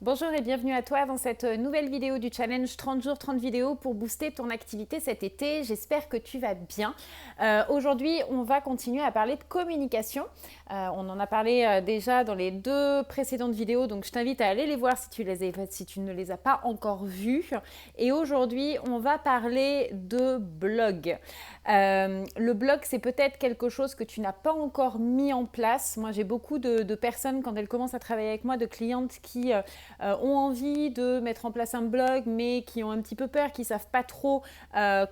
Bonjour et bienvenue à toi dans cette nouvelle vidéo du challenge 30 jours 30 vidéos pour booster ton activité cet été. J'espère que tu vas bien. Aujourd'hui, on va continuer à parler de communication. On en a parlé déjà dans les deux précédentes vidéos, donc je t'invite à aller les voir si tu ne les as pas encore vues. Et aujourd'hui, on va parler de blog. Le blog, c'est peut-être quelque chose que tu n'as pas encore mis en place. Moi, j'ai beaucoup de personnes, quand elles commencent à travailler avec moi, de clientes qui ont envie de mettre en place un blog, mais qui ont un petit peu peur, qui ne savent pas trop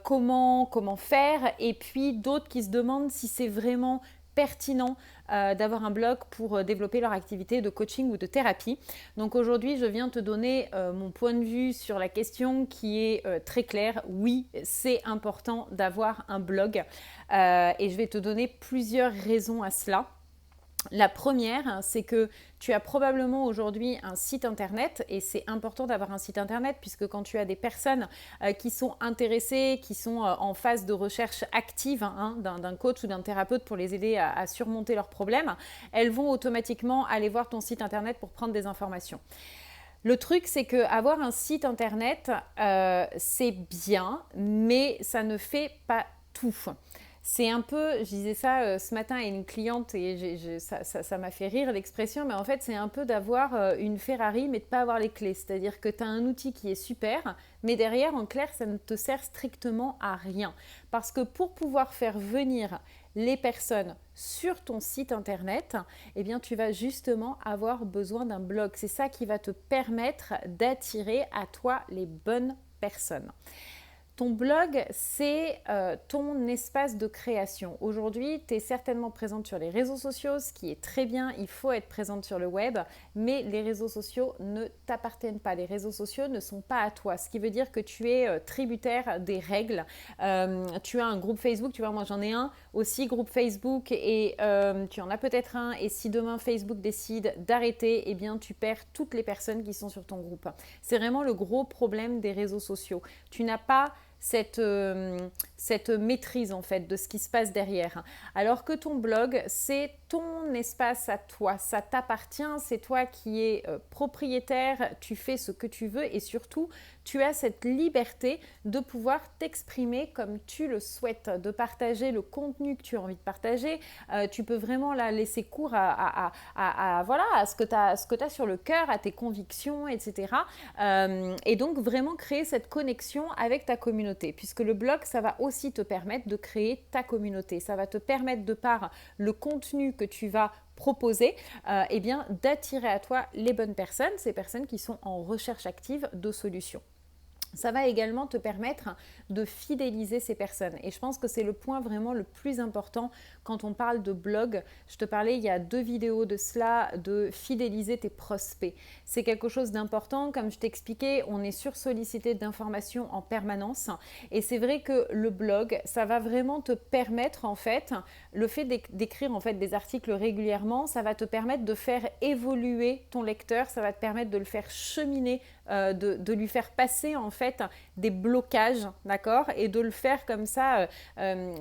comment faire. Et puis d'autres qui se demandent si c'est vraiment pertinent d'avoir un blog pour développer leur activité de coaching ou de thérapie. Donc aujourd'hui, je viens te donner mon point de vue sur la question qui est très claire. Oui, c'est important d'avoir un blog et je vais te donner plusieurs raisons à cela. La première, c'est que tu as probablement aujourd'hui un site internet et c'est important d'avoir un site internet puisque quand tu as des personnes qui sont intéressées, qui sont en phase de recherche active d'un coach ou d'un thérapeute pour les aider à surmonter leurs problèmes, elles vont automatiquement aller voir ton site internet pour prendre des informations. Le truc, c'est qu'avoir un site internet, c'est bien, mais ça ne fait pas tout. C'est un peu, je disais ça ce matin à une cliente et ça m'a fait rire l'expression, mais en fait c'est un peu d'avoir une Ferrari mais de ne pas avoir les clés. C'est-à-dire que tu as un outil qui est super, mais derrière en clair ça ne te sert strictement à rien. Parce que pour pouvoir faire venir les personnes sur ton site internet, eh bien tu vas justement avoir besoin d'un blog. C'est ça qui va te permettre d'attirer à toi les bonnes personnes. Ton blog, c'est ton espace de création. Aujourd'hui, tu es certainement présente sur les réseaux sociaux, ce qui est très bien. Il faut être présente sur le web, mais les réseaux sociaux ne t'appartiennent pas. Les réseaux sociaux ne sont pas à toi, ce qui veut dire que tu es tributaire des règles. Tu as un groupe Facebook, tu vois, moi j'en ai un aussi, groupe Facebook, et tu en as peut-être un. Et si demain Facebook décide d'arrêter, eh bien tu perds toutes les personnes qui sont sur ton groupe. C'est vraiment le gros problème des réseaux sociaux. Tu n'as pas cette maîtrise en fait de ce qui se passe derrière. Alors que ton blog, c'est ton espace à toi, ça t'appartient, c'est toi qui es propriétaire, tu fais ce que tu veux et surtout, tu as cette liberté de pouvoir t'exprimer comme tu le souhaites, de partager le contenu que tu as envie de partager. Tu peux vraiment là, laisser cours voilà, à ce que tu as sur le cœur, à tes convictions, etc. Et donc vraiment créer cette connexion avec ta communauté, puisque le blog, ça va aussi te permettre de créer ta communauté. Ça va te permettre, de par le contenu que tu vas proposer, eh bien, d'attirer à toi les bonnes personnes, ces personnes qui sont en recherche active de solutions. Ça va également te permettre de fidéliser ces personnes. Et je pense que c'est le point vraiment le plus important quand on parle de blog. Je te parlais il y a 2 vidéos de cela, de fidéliser tes prospects. C'est quelque chose d'important. Comme je t'expliquais, on est sursollicité d'informations en permanence. Et c'est vrai que le blog, ça va vraiment te permettre en fait, le fait d'écrire en fait des articles régulièrement, ça va te permettre de faire évoluer ton lecteur, ça va te permettre de le faire cheminer, de lui faire passer en fait des blocages, d'accord, et de le faire comme ça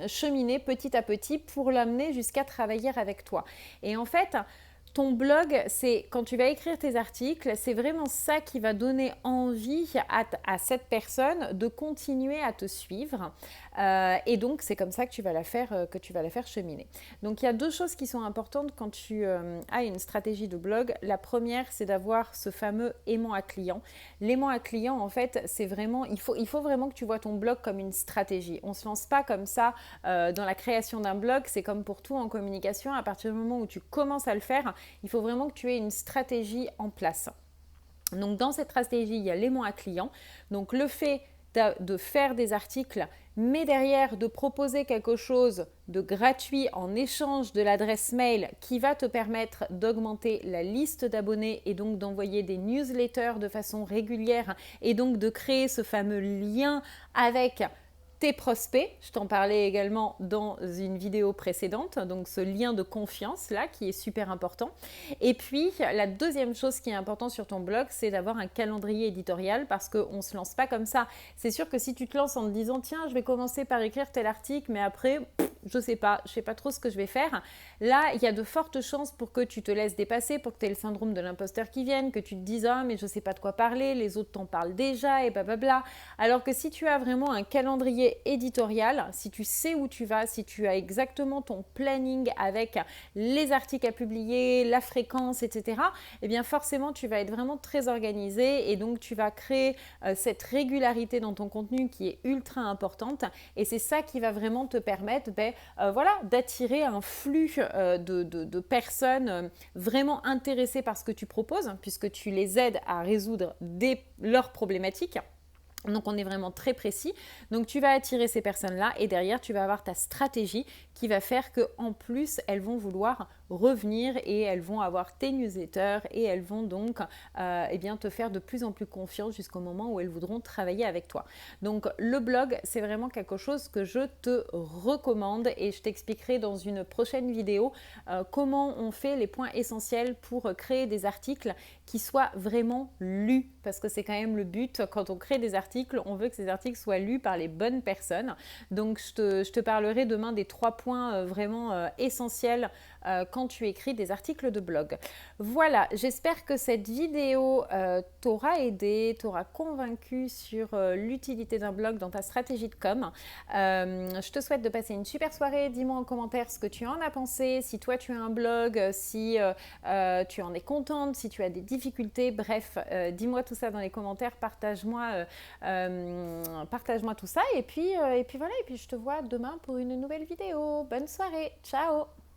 cheminer petit à petit pour l'amener jusqu'à travailler avec toi. Et en fait, ton blog, c'est quand tu vas écrire tes articles, c'est vraiment ça qui va donner envie à cette personne de continuer à te suivre. Et donc, c'est comme ça que tu vas la faire cheminer. Donc, il y a 2 choses qui sont importantes quand tu as une stratégie de blog. La première, c'est d'avoir ce fameux aimant à client. L'aimant à client, en fait, c'est vraiment, il faut vraiment que tu vois ton blog comme une stratégie. On ne se lance pas comme ça dans la création d'un blog. C'est comme pour tout en communication. À partir du moment où tu commences à le faire, il faut vraiment que tu aies une stratégie en place. Donc, dans cette stratégie, il y a l'aimant à client. Donc, le fait de faire des articles, mais derrière de proposer quelque chose de gratuit en échange de l'adresse mail qui va te permettre d'augmenter la liste d'abonnés et donc d'envoyer des newsletters de façon régulière et donc de créer ce fameux lien avec tes prospects. Je t'en parlais également dans une vidéo précédente, donc ce lien de confiance là qui est super important. Et puis la deuxième chose qui est importante sur ton blog, c'est d'avoir un calendrier éditorial parce qu'on ne se lance pas comme ça. C'est sûr que si tu te lances en te disant tiens, je vais commencer par écrire tel article, mais après je sais pas trop ce que je vais faire. Là, il y a de fortes chances pour que tu te laisses dépasser, pour que tu aies le syndrome de l'imposteur qui vienne, que tu te dises ah mais je sais pas de quoi parler, les autres t'en parlent déjà et blablabla. Alors que si tu as vraiment un calendrier éditorial, si tu sais où tu vas, si tu as exactement ton planning avec les articles à publier, la fréquence, etc., eh bien forcément tu vas être vraiment très organisé et donc tu vas créer cette régularité dans ton contenu qui est ultra importante et c'est ça qui va vraiment te permettre d'attirer un flux de personnes vraiment intéressées par ce que tu proposes puisque tu les aides à résoudre leurs problématiques. Donc on est vraiment très précis. Donc tu vas attirer ces personnes-là et derrière tu vas avoir ta stratégie qui va faire qu'en plus elles vont vouloir revenir et elles vont avoir tes newsletters et elles vont donc te faire de plus en plus confiance jusqu'au moment où elles voudront travailler avec toi. Donc le blog, c'est vraiment quelque chose que je te recommande et je t'expliquerai dans une prochaine vidéo comment on fait les points essentiels pour créer des articles qui soient vraiment lus parce que c'est quand même le but. Quand on crée des articles, on veut que ces articles soient lus par les bonnes personnes. Donc je te parlerai demain des 3 points vraiment essentiels quand tu écris des articles de blog. Voilà, j'espère que cette vidéo t'aura aidé, t'aura convaincu sur l'utilité d'un blog dans ta stratégie de com. Je te souhaite de passer une super soirée. Dis-moi en commentaire ce que tu en as pensé, si toi tu as un blog, si tu en es contente, si tu as des difficultés, bref, dis-moi tout ça dans les commentaires, partage-moi tout ça et puis voilà, et puis je te vois demain pour une nouvelle vidéo. Bonne soirée, ciao!